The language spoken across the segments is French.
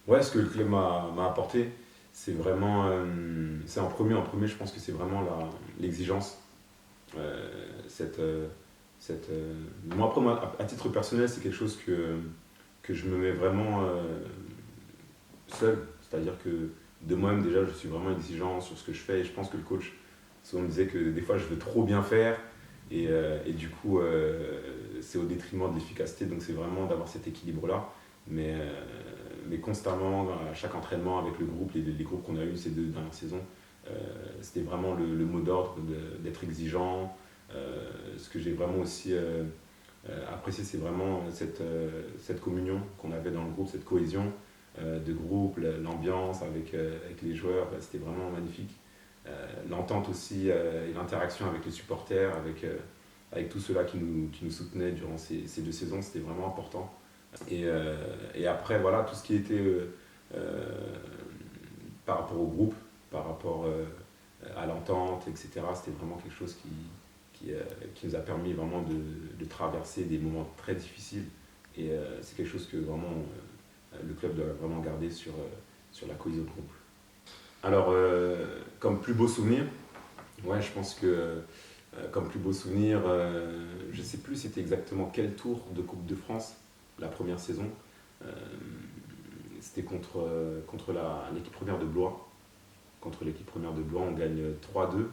Ouais, ce que le club m'a apporté, c'est vraiment, c'est en premier, je pense que c'est vraiment l'exigence. Euh, cette, euh, moi, après, moi, à titre personnel, c'est quelque chose que je me mets vraiment seul. C'est-à-dire que de moi-même, déjà, je suis vraiment exigeant sur ce que je fais et je pense que le coach, souvent me disait que des fois, je veux trop bien faire et du coup, c'est au détriment de l'efficacité. Donc, c'est vraiment d'avoir cet équilibre-là. Mais constamment, à chaque entraînement avec le groupe, les groupes qu'on a eu ces 2 dernières saisons, c'était vraiment le mot d'ordre d'être exigeant. Ce que j'ai vraiment aussi apprécié, c'est vraiment cette communion qu'on avait dans le groupe, cette cohésion de groupe, l'ambiance avec les joueurs, c'était vraiment magnifique. L'entente aussi et l'interaction avec les supporters, avec tous ceux-là qui nous soutenaient durant ces 2 saisons, c'était vraiment important. Et après, voilà, tout ce qui était euh, par rapport au groupe, par rapport à l'entente, etc., c'était vraiment quelque chose qui nous a permis vraiment de traverser des moments très difficiles. Et c'est quelque chose que vraiment le club doit vraiment garder sur la cohésion de groupe. Alors, comme plus beau souvenir, ouais, je pense que comme plus beau souvenir, je ne sais plus c'était exactement quel tour de Coupe de France, la première saison. Euh, C'était contre l'équipe première de Blois. Contre l'équipe première de Blois, on gagne 3-2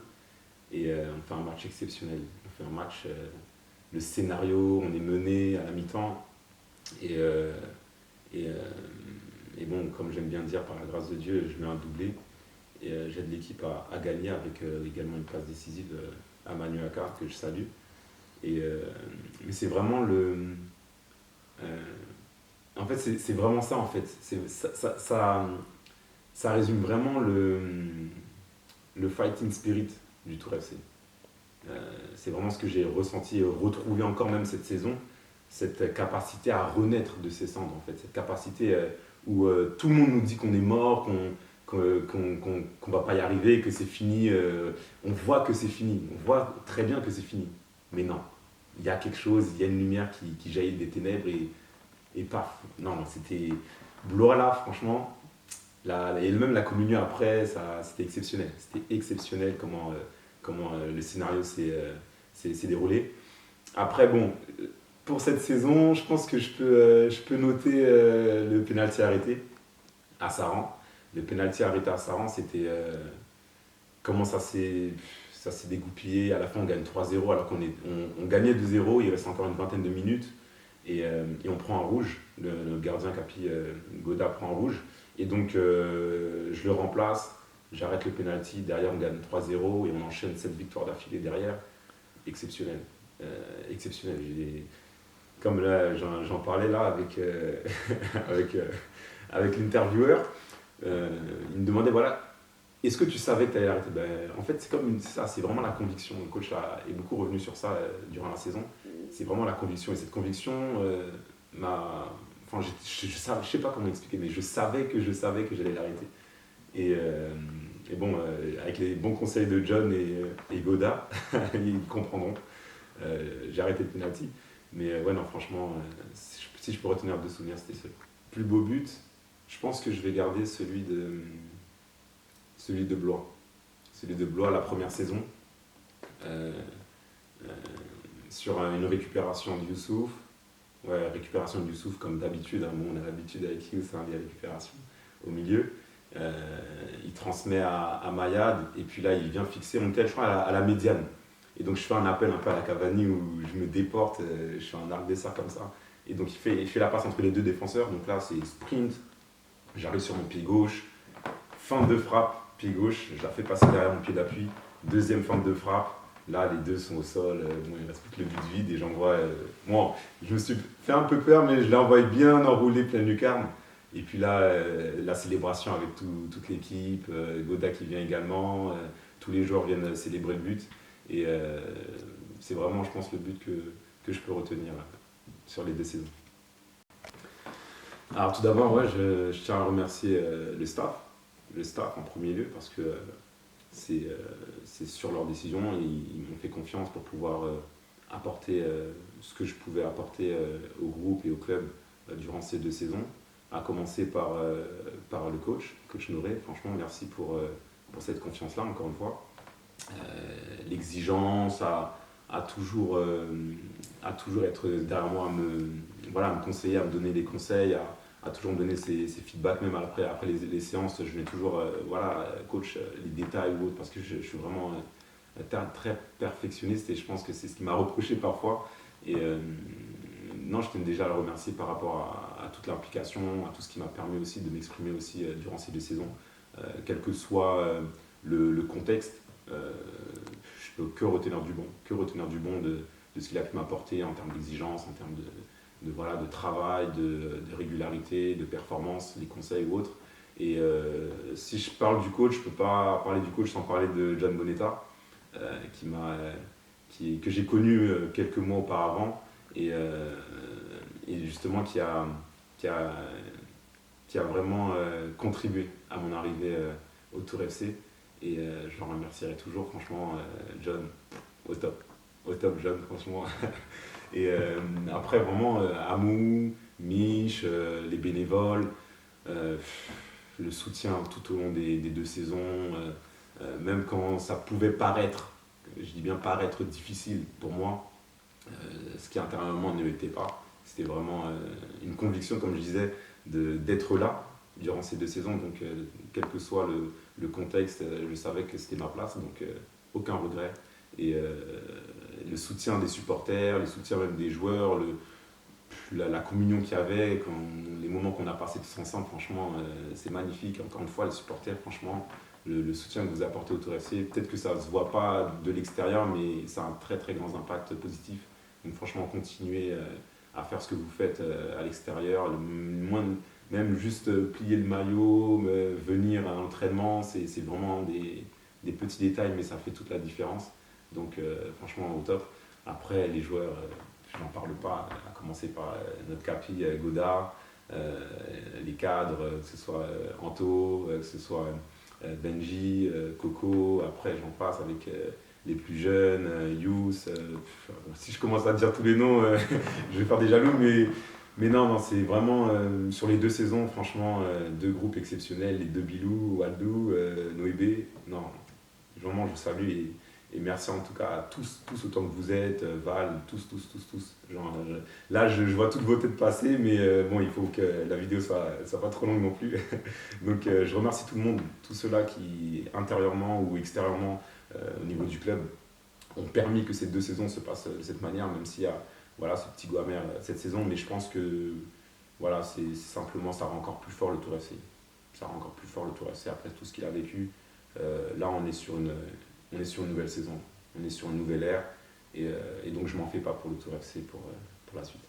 et on fait un match exceptionnel. On fait un match, le scénario, on est mené à la mi-temps et, euh, et, euh, et bon, comme j'aime bien dire, par la grâce de Dieu, je mets un doublé et j'aide l'équipe à gagner avec également une passe décisive à Manu Aka que je salue. Mais c'est vraiment euh, en fait, c'est vraiment ça en fait. Ça résume vraiment le fighting spirit du Tour FC. C'est vraiment ce que j'ai ressenti et retrouvé encore même cette saison, cette capacité à renaître de ses cendres en fait, cette capacité où tout le monde nous dit qu'on est mort, qu'on va pas y arriver, que c'est fini. On voit que c'est fini, on voit très bien que c'est fini. Mais non, il y a quelque chose, il y a une lumière qui jaillit des ténèbres et paf. Non, c'était Blois là, franchement. Et même la communion après, c'était exceptionnel. C'était exceptionnel comment le scénario s'est déroulé. Après, bon, pour cette saison, je pense que je peux noter le pénalty arrêté à Saran. Le pénalty arrêté à Saran, c'était comment ça s'est dégoupillé. À la fin, on gagne 3-0 alors on gagnait 2-0. Il reste encore une vingtaine de minutes. Et on prend un rouge. Le gardien Capi Goda prend un rouge. Et donc, je le remplace. J'arrête le penalty. Derrière, on gagne 3-0 et on enchaîne 7 victoires d'affilée derrière. Exceptionnel. Exceptionnel. Comme là, j'en parlais là avec, euh, avec l'intervieweur. Il me demandait voilà, est-ce que tu savais que tu allais arrêter? En fait, c'est ça, c'est vraiment la conviction. Le coach est beaucoup revenu sur ça durant la saison. C'est vraiment la conviction. Et cette conviction m'a. Enfin, je sais pas comment expliquer, mais je savais que j'allais l'arrêter. Et bon, avec les bons conseils de John et Goda, ils comprendront. J'ai arrêté le penalty. Mais ouais, non, franchement, si je peux retenir 2 souvenirs, c'était ce plus beau but. Je pense que je vais garder celui de Blois. Celui de Blois, la première saison. Euh, euh, sur une récupération de Youssouf. Ouais, récupération de Youssouf comme d'habitude. Hein. Bon, on a l'habitude avec Hughes, hein, des récupérations au milieu. Il transmet à Mayad et puis là il vient fixer. On était, je crois, à la médiane. Et donc je fais un appel un peu à la Cavani où je me déporte, je fais un arc dessert comme ça. Et donc il fait la passe entre les deux défenseurs. Donc là c'est sprint. J'arrive sur mon pied gauche. Feinte de frappe, pied gauche. Je la fais passer derrière mon pied d'appui. Deuxième feinte de frappe. Là, les deux sont au sol. Bon, il reste plus que le but vide et j'envoie. Bon, je me suis fait un peu peur, mais je l'ai envoyé bien enroulé plein lucarne. Et puis là, la célébration avec toute l'équipe, Goda qui vient également, tous les joueurs viennent célébrer le but. Et c'est vraiment, je pense, le but que je peux retenir sur les 2 saisons. Alors tout d'abord, ouais, je tiens à remercier le staff en premier lieu, parce que c'est sur leur décision, ils m'ont fait confiance pour pouvoir apporter ce que je pouvais apporter au groupe et au club durant ces 2 saisons, à commencer par le coach Noré. Franchement, merci pour cette confiance-là, encore une fois. L'exigence à toujours être derrière moi, à me conseiller, à me donner des conseils, à toujours me donner ses feedbacks, même après les séances. Je mets toujours, coach, les détails ou autre, parce que je suis vraiment très perfectionniste et je pense que c'est ce qui m'a reproché parfois. Et non, je tiens déjà à le remercier par rapport à toute l'implication, à tout ce qui m'a permis aussi de m'exprimer aussi durant ces 2 saisons, quel que soit le contexte. Je peux que retenir du bon de ce qu'il a pu m'apporter en termes d'exigence, en termes de travail, de régularité, de performance, les conseils ou autres. Et si je parle du coach, je ne peux pas parler du coach sans parler de John Bonetta, que j'ai connu quelques mois auparavant et justement qui a, qui a vraiment contribué à mon arrivée au Tour FC. Et je l'en remercierai toujours, franchement, John, au top. Au top, John, franchement. Et après, vraiment, Amou, Mich, les bénévoles, le soutien tout au long des 2 saisons, même quand ça pouvait paraître, je dis bien paraître difficile pour moi, ce qui intérieurement ne l'était pas. C'était vraiment une conviction, comme je disais, d'être là durant ces 2 saisons. Donc, quel que soit le contexte, je savais que c'était ma place, donc aucun regret. Et le soutien des supporters, le soutien même des joueurs, la communion qu'il y avait, les moments qu'on a passés tous ensemble, franchement, c'est magnifique. Encore une fois, les supporters, franchement, le soutien que vous apportez au Tour FC, peut-être que ça ne se voit pas de l'extérieur, mais ça a un très très grand impact positif. Donc franchement, continuez à faire ce que vous faites à l'extérieur. Même juste plier le maillot, venir à l'entraînement, c'est vraiment des petits détails, mais ça fait toute la différence. Donc franchement, au top. Après, les joueurs, je n'en parle pas, à commencer par notre capi Godard, les cadres, que ce soit Anto, que ce soit Benji, Coco, après j'en passe avec les plus jeunes, Youss. Si je commence à dire tous les noms, je vais faire des jaloux, mais non, c'est vraiment sur les 2 saisons, franchement, 2 groupes exceptionnels, les 2 Bilou, Waldou, Noébé. Non, vraiment, je vous salue et merci en tout cas à tous autant que vous êtes, Val, tous. Genre, là, je vois toutes vos têtes passer, mais bon, il faut que la vidéo soit pas trop longue non plus. Donc, je remercie tout le monde, tous ceux-là qui, intérieurement ou extérieurement, au niveau du club, ont permis que ces 2 saisons se passent de cette manière, même s'il y a ce petit goût amer cette saison. Mais je pense que c'est simplement, ça rend encore plus fort le Tour FC. Ça rend encore plus fort le Tour FC après tout ce qu'il a vécu. Là, on est sur une nouvelle saison, on est sur une nouvelle ère, et donc je m'en fais pas pour le Tour FC pour la suite.